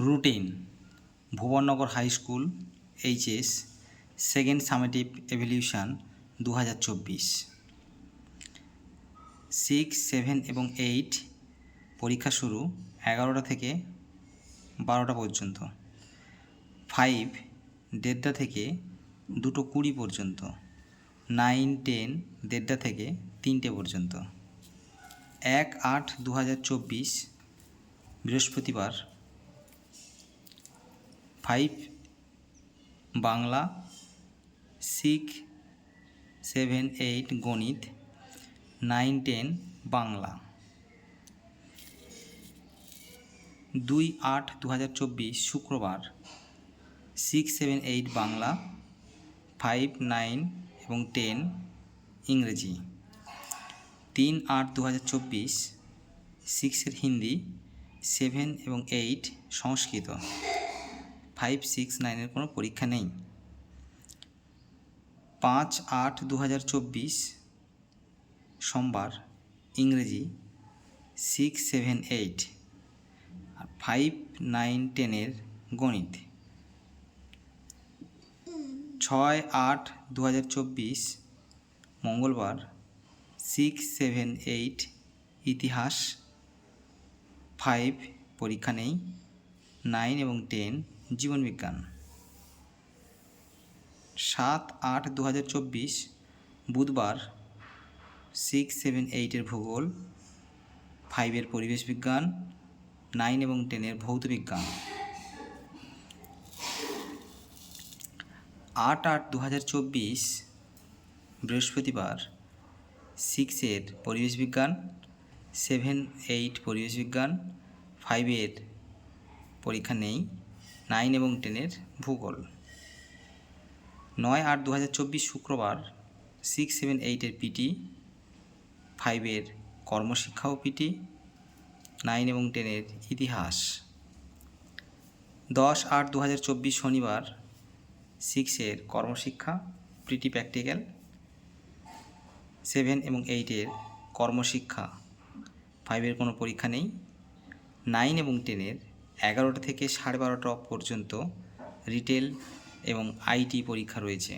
Routine Bhubannagar high school HS second summative evaluation 2024। 6, 7 এবং 8 পরীক্ষা শুরু 11টা থেকে 12টা পর্যন্ত। 5 1:30 থেকে 2:20 পর্যন্ত। 9, 10 1:30 থেকে 3টে পর্যন্ত। 1/8/2024 বৃহস্পতিবার। 5 বাংলা, 6, 7, 8 গণিত, 9, 10 বাংলা। 2/8/2024 শুক্রবার। 6, 7, 8 বাংলা, 5, 9 এবং 10 ইংরেজি। 3/8/2024 6 হিন্দি, 7 এবং 8 সংস্কৃত। 5, 6, 9 কোনো পরীক্ষা নেই। 5/8/2024 সোমবার ইংরেজি 6, 7, 8 আর 5, 9, 10 গণিত। 6/8/2024 মঙ্গলবার 6, 7, 8 ইতিহাস। 5 পরীক্ষা নেই। 9 এবং 10 জীবনবিজ্ঞান। 7/8/2024 বুধবার 6, 7, 8 ভূগোল, 5 পরিবেশ বিজ্ঞান, 9 এবং 10 ভৌত বিজ্ঞান। 8/8/2024 বৃহস্পতিবার 6 পরিবেশ বিজ্ঞান, 7, 8 পরিবেশ বিজ্ঞান, 5 পরীক্ষা নেই, 9 এবং 10 ভূগোল। 9/8/2024 শুক্রবার 6, 7, 8 পিটি, 5 কর্মশিক্ষা ও পিটি, 9 এবং 10 ইতিহাস। 10/8/2024 শনিবার 6 কর্মশিক্ষা পিটি প্র্যাকটিক্যাল, 7 এবং 8 কর্মশিক্ষা, 5 কোনো পরীক্ষা নেই। 9 এবং 10 11টা থেকে 12:30 পর্যন্ত রিটেল এবং আইটি পরীক্ষা রয়েছে।